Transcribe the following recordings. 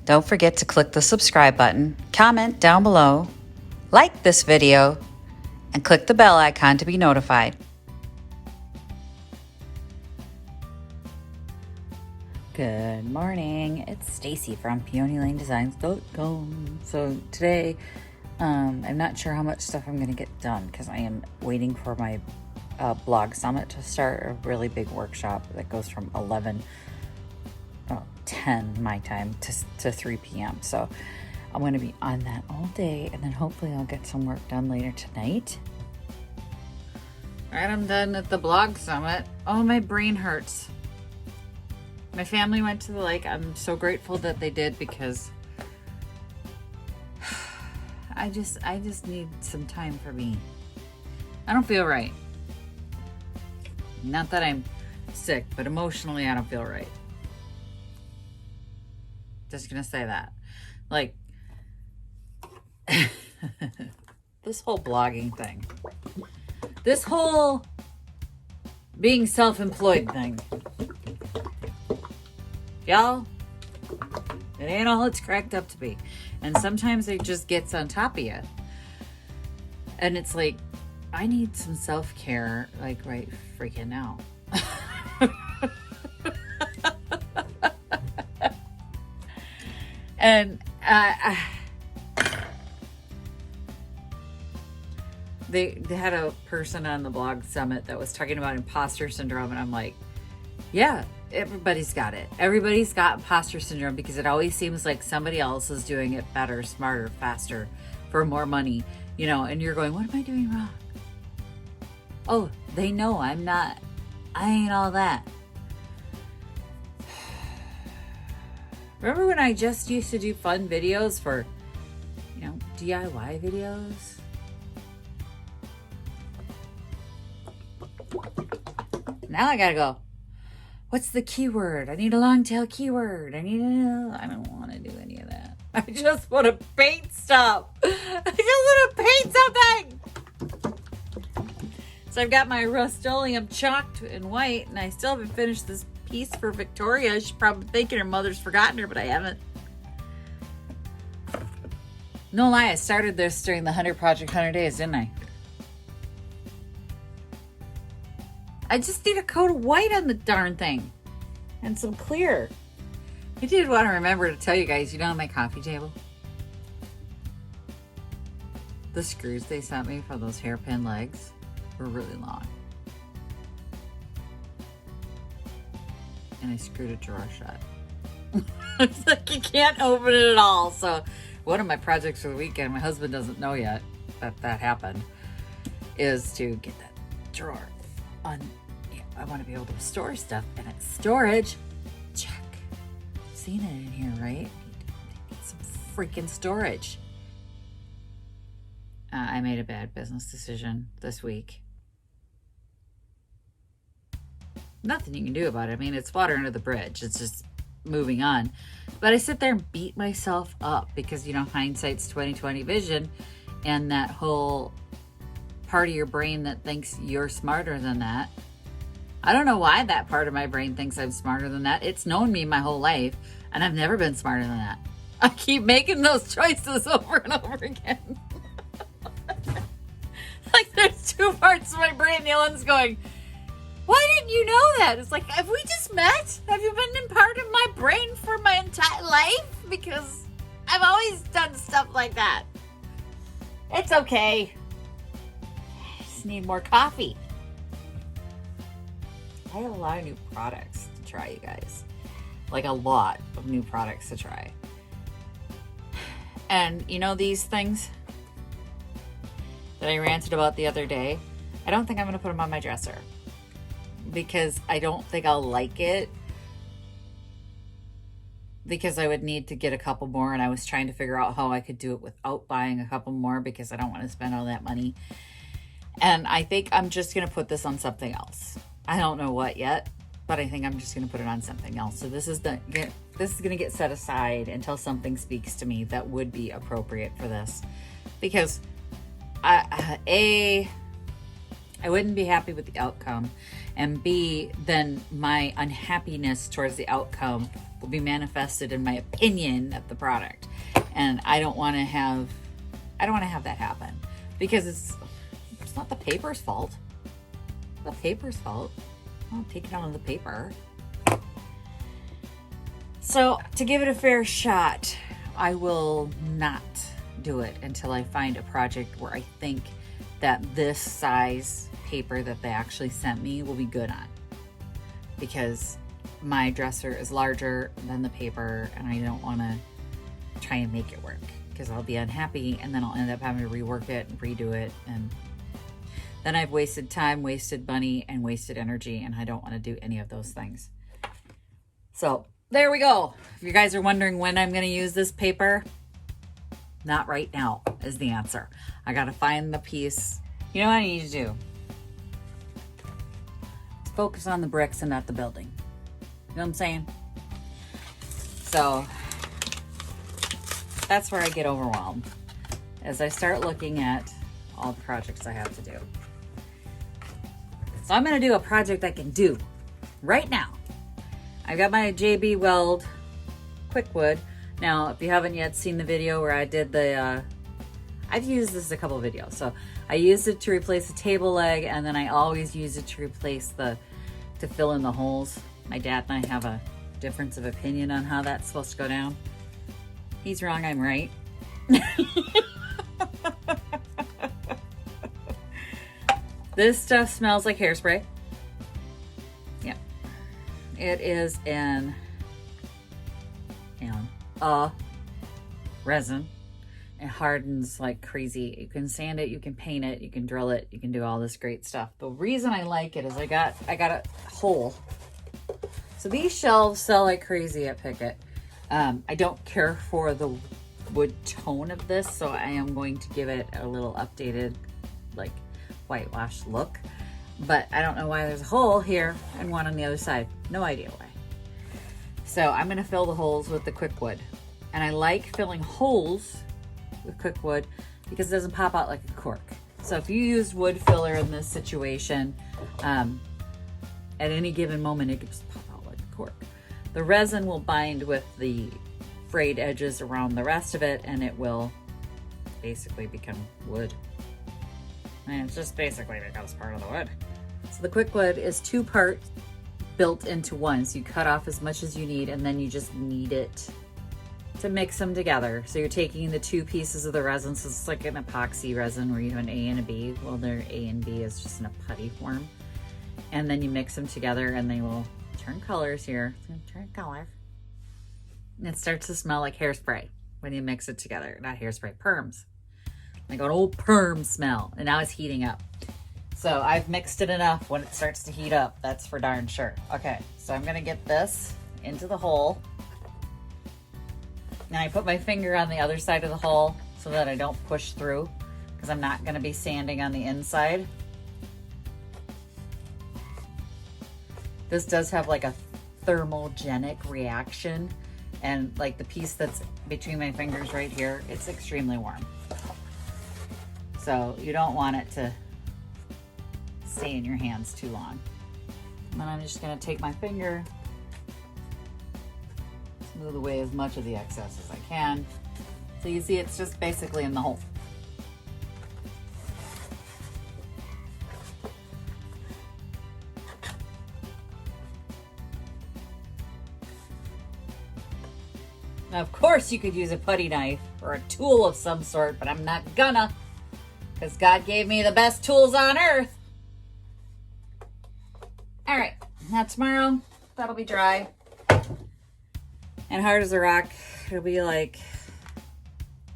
Don't forget to click the subscribe button, comment down below, like this video, and click the bell icon to be notified. Good morning, it's Stacy from PeonyLaneDesigns.com. So today, I'm not sure how much stuff I'm going to get done because I am waiting for my blog summit to start, a really big workshop that goes from 10 my time to 3 p.m. So I'm going to be on that all day, and then hopefully I'll get some work done later tonight. All right, I'm done at the blog summit. Oh, my brain hurts. My family went to the lake. I'm so grateful that they did because I just need some time for me. I don't feel right. Not that I'm sick, but emotionally I don't feel right. Just gonna say that. Like, this whole blogging thing. This whole being self-employed thing. Y'all, it ain't all it's cracked up to be. And sometimes it just gets on top of you. And it's like, I need some self-care, like right freaking now. And they had a person on the blog summit that was talking about imposter syndrome, and I'm like, yeah, everybody's got it. Everybody's got imposter syndrome because it always seems like somebody else is doing it better, smarter, faster, for more money, you know, and you're going, what am I doing wrong? Oh, they know I ain't all that. Remember when I just used to do fun videos for, you know, DIY videos? Now I gotta go, what's the keyword? I need a long tail keyword. I don't want to do any of that. I just want to paint stuff. I just want to paint something. So I've got my Rust-Oleum chalked in white, and I still haven't finished this piece for Victoria. She's probably thinking her mother's forgotten her, but I haven't. No lie, I started this during the 100 Project 100 Days, didn't I? I just need a coat of white on the darn thing. And some clear. I did want to remember to tell you guys, you know, on my coffee table, the screws they sent me for those hairpin legs were really long. And I screwed a drawer shut. It's like you can't open it at all. So one of my projects for the weekend, my husband doesn't know yet that happened, is to get that drawer on. I want to be able to store stuff, and it's storage. Check. Seen it in here, right? Need some freaking storage. I made a bad business decision this week. Nothing you can do about it. I mean, it's water under the bridge. It's just moving on. But I sit there and beat myself up because, you know, hindsight's 20/20 vision, and that whole part of your brain that thinks you're smarter than that. I don't know why that part of my brain thinks I'm smarter than that. It's known me my whole life, and I've never been smarter than that. I keep making those choices over and over again. Like, there's two parts of my brain. The other one's going, why didn't you know that? It's like, have we just met? Have you been in part of my brain for my entire life? Because I've always done stuff like that. It's okay. I just need more coffee. I have a lot of new products to try, you guys. Like, a lot of new products to try. And, you know, these things that I ranted about the other day, I don't think I'm going to put them on my dresser. Because I don't think I'll like it. Because I would need to get a couple more, and I was trying to figure out how I could do it without buying a couple more because I don't want to spend all that money. And I think I'm just going to put this on something else. I don't know what yet, but I think I'm just going to put it on something else. So this is going to get set aside until something speaks to me that would be appropriate for this. Because I wouldn't be happy with the outcome, and B, then my unhappiness towards the outcome will be manifested in my opinion of the product. And I don't want to have that happen, because it's not the paper's fault. It's the paper's fault. I'll take it out of the paper. So to give it a fair shot, I will not do it until I find a project where I think that this size paper that they actually sent me will be good on, because my dresser is larger than the paper and I don't want to try and make it work, because I'll be unhappy and then I'll end up having to rework it and redo it, and then I've wasted time, wasted money, and wasted energy, and I don't want to do any of those things. So there we go. If you guys are wondering when I'm going to use this paper, not right now is the answer. I got to find the piece. You know what I need to do? Focus on the bricks and not the building. You know what I'm saying? So that's where I get overwhelmed, as I start looking at all the projects I have to do. So I'm going to do a project I can do right now. I've got my JB Weld Quickwood. Now, if you haven't yet seen the video where I did the, I've used this a couple of videos. So I used it to replace the table leg, and then I always use it to replace to fill in the holes. My dad and I have a difference of opinion on how that's supposed to go down. He's wrong, I'm right. This stuff smells like hairspray. Yeah. It is resin. It hardens like crazy. You can sand it, you can paint it, you can drill it, you can do all this great stuff. The reason I like it is I got a hole. So these shelves sell like crazy at Picket. I don't care for the wood tone of this, so I am going to give it a little updated, like, whitewash look. But I don't know why there's a hole here and one on the other side. No idea why. So I'm going to fill the holes with the Quickwood. And I like filling holes with Quickwood because it doesn't pop out like a cork. So if you use wood filler in this situation, at any given moment, it could just pop out like a cork. The resin will bind with the frayed edges around the rest of it, and it will basically become wood. And it just basically becomes part of the wood. So the Quickwood is 2 parts built into one. So you cut off as much as you need, and then you just knead it to mix them together. So you're taking the 2 pieces of the resin. So it's like an epoxy resin where you have an A and a B. Well, their A and B is just in a putty form. And then you mix them together and they will turn colors here. It's gonna turn color. And it starts to smell like hairspray when you mix it together. Not hairspray, perms. Like an old perm smell. And now it's heating up. So I've mixed it enough. When it starts to heat up, that's for darn sure. Okay, so I'm gonna get this into the hole. And I put my finger on the other side of the hole so that I don't push through, because I'm not gonna be sanding on the inside. This does have like a thermogenic reaction, and like the piece that's between my fingers right here, it's extremely warm. So you don't want it to stay in your hands too long. And then I'm just gonna take my finger, smooth away as much of the excess as I can. So you see it's just basically in the hole. Now, of course, you could use a putty knife or a tool of some sort, but I'm not gonna, because God gave me the best tools on earth. All right, now tomorrow, that'll be dry and hard as a rock. It'll be like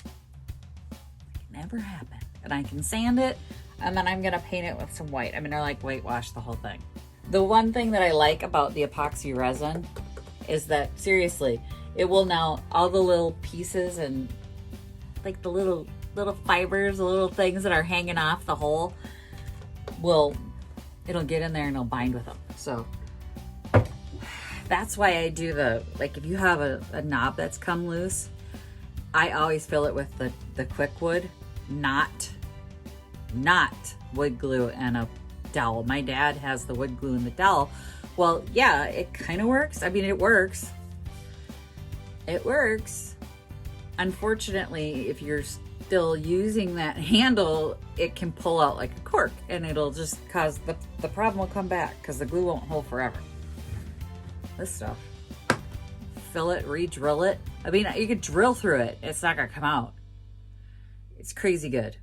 it never happened. And I can sand it, and then I'm gonna paint it with some white. I'm gonna like whitewash the whole thing. The one thing that I like about the epoxy resin is that, seriously, it will now, all the little pieces and like the little fibers, the little things that are hanging off the hole, it'll get in there and it'll bind with them. So that's why I do like if you have a knob that's come loose, I always fill it with the Quickwood, not wood glue and a dowel. My dad has the wood glue in the dowel. Well, yeah, it kind of works. I mean, it works. It works. Unfortunately, if you're still using that handle, it can pull out like a cork, and it'll just cause the problem will come back because the glue won't hold forever. This stuff, fill it, re-drill it. I mean, you could drill through it. It's not gonna come out. It's crazy good.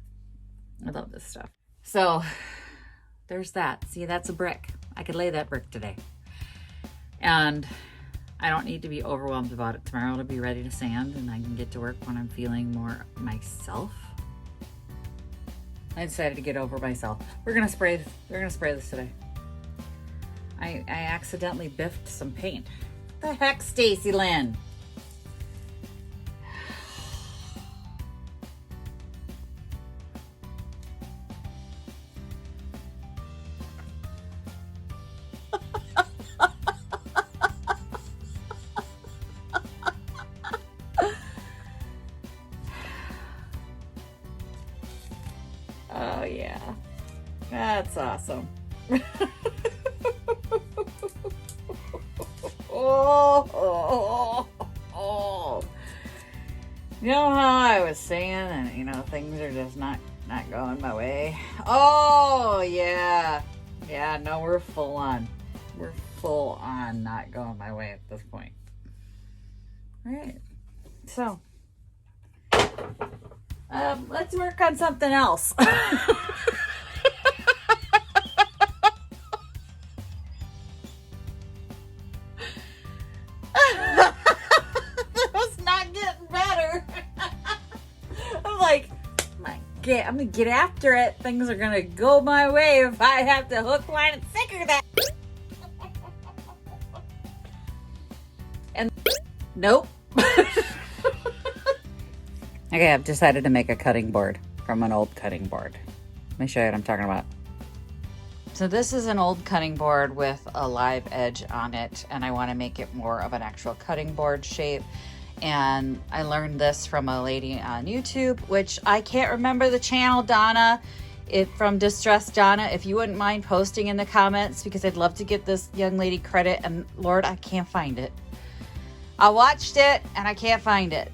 I love this stuff. So there's that. See, that's a brick. I could lay that brick today. And I don't need to be overwhelmed about it. Tomorrow it'll be ready to sand and I can get to work when I'm feeling more myself. I decided to get over myself. We're gonna spray this today. I accidentally biffed some paint. What the heck, Stacy Lynn? Oh yeah, that's awesome. Oh. You know how I was saying, and you know, things are just not going my way. Oh yeah. No, we're full on not going my way at this point. All right, so let's work on something else. I'm gonna get after it. Things are gonna go my way if I have to hook, line, and sinker that. And nope. Okay, I've decided to make a cutting board from an old cutting board. Let me show you what I'm talking about. So this is an old cutting board with a live edge on it, and I want to make it more of an actual cutting board shape. And I learned this from a lady on YouTube, which I can't remember the channel, Donna, from Distressed Donna. If you wouldn't mind posting in the comments, because I'd love to get this young lady credit. And Lord, I can't find it. I watched it and I can't find it.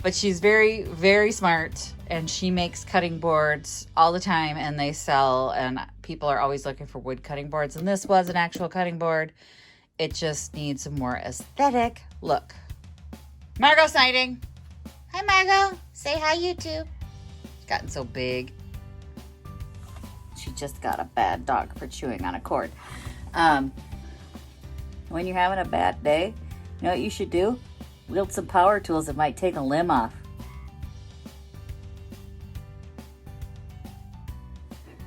But she's very, very smart, and she makes cutting boards all the time, and they sell, and people are always looking for wood cutting boards. And this was an actual cutting board. It just needs a more aesthetic look. Margot sighting. Hi, Margot. Say hi, YouTube. She's gotten so big. She just got a bad dog for chewing on a cord. When you're having a bad day, you know what you should do? Wield some power tools that might take a limb off.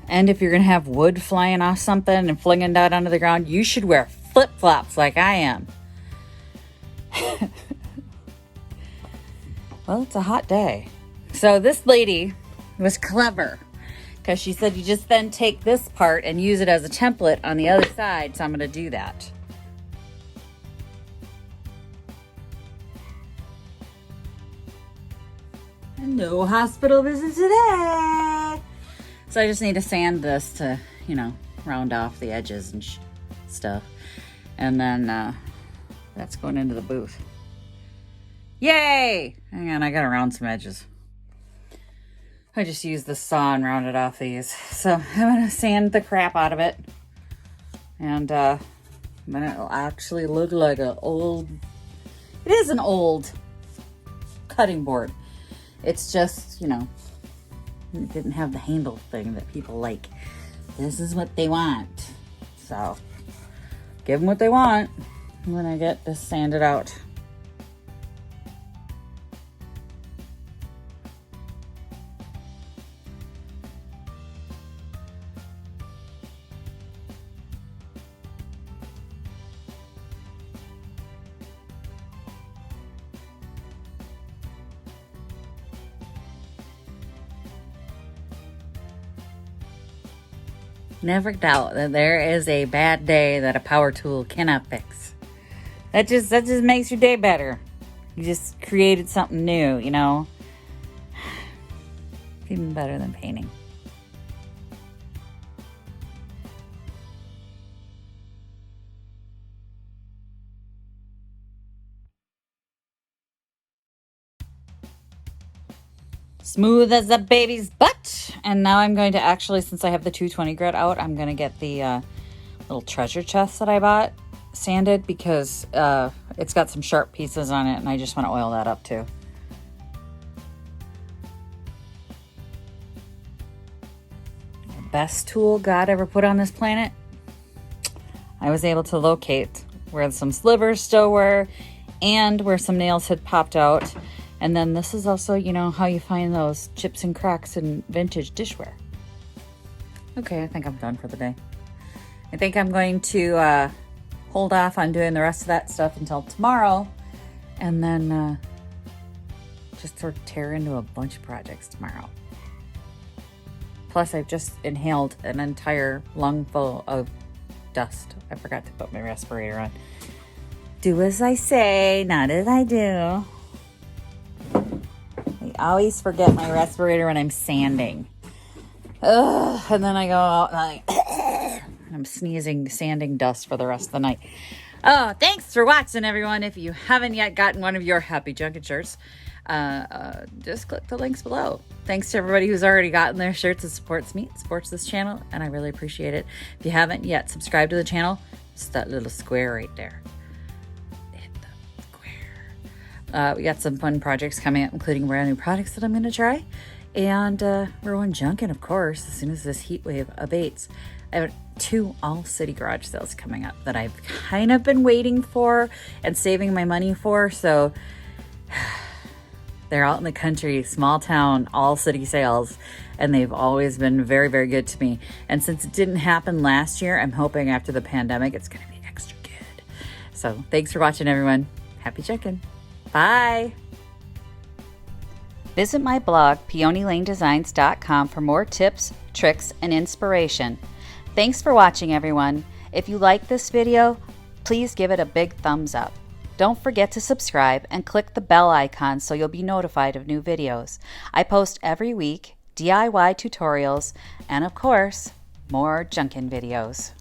And if you're going to have wood flying off something and flinging that onto the ground, you should wear flip-flops like I am. Well, it's a hot day. So this lady was clever, because she said you just then take this part and use it as a template on the other side. So I'm going to do that. No hospital visit today. So I just need to sand this to, you know, round off the edges and stuff. And then that's going into the booth. Yay! Hang on, I gotta round some edges. I just used the saw and rounded off these. So I'm gonna sand the crap out of it. And then it'll actually look like it is an old cutting board. It's just, you know, it didn't have the handle thing that people like. This is what they want. So give them what they want when I get this sanded out. Never doubt that there is a bad day that a power tool cannot fix. That just makes your day better. You just created something new, you know. Even better than painting. Smooth as a baby's butt. And now I'm going to actually, since I have the 220 grit out, I'm going to get the little treasure chest that I bought sanded because it's got some sharp pieces on it and I just want to oil that up too. Best tool God ever put on this planet. I was able to locate where some slivers still were and where some nails had popped out. And then this is also, you know, how you find those chips and cracks in vintage dishware. Okay, I think I'm done for the day. I think I'm going to hold off on doing the rest of that stuff until tomorrow. And then just sort of tear into a bunch of projects tomorrow. Plus, I've just inhaled an entire lungful of dust. I forgot to put my respirator on. Do as I say, not as I do. I always forget my respirator when I'm sanding. Ugh, and then I go out and I'm sneezing, sanding dust for the rest of the night. Oh, thanks for watching, everyone. If you haven't yet gotten one of your Happy Junkin shirts, just click the links below. Thanks to everybody who's already gotten their shirts. It supports me, supports this channel, and I really appreciate it. If you haven't yet subscribed to the channel, it's that little square right there. Hit the square. We got some fun projects coming up, including brand new products that I'm going to try. And we're on Junkin, of course, as soon as this heat wave abates. I have 2 all-city garage sales coming up that I've kind of been waiting for and saving my money for. So they're out in the country, small town, all-city sales, and they've always been very, very good to me. And since it didn't happen last year, I'm hoping after the pandemic it's going to be extra good. So thanks for watching, everyone. Happy Junkin. Bye. Visit my blog, PeonyLaneDesigns.com, for more tips, tricks, and inspiration. Thanks for watching, everyone. If you like this video, please give it a big thumbs up. Don't forget to subscribe and click the bell icon so you'll be notified of new videos. I post every week DIY tutorials and, of course, more Junkin videos.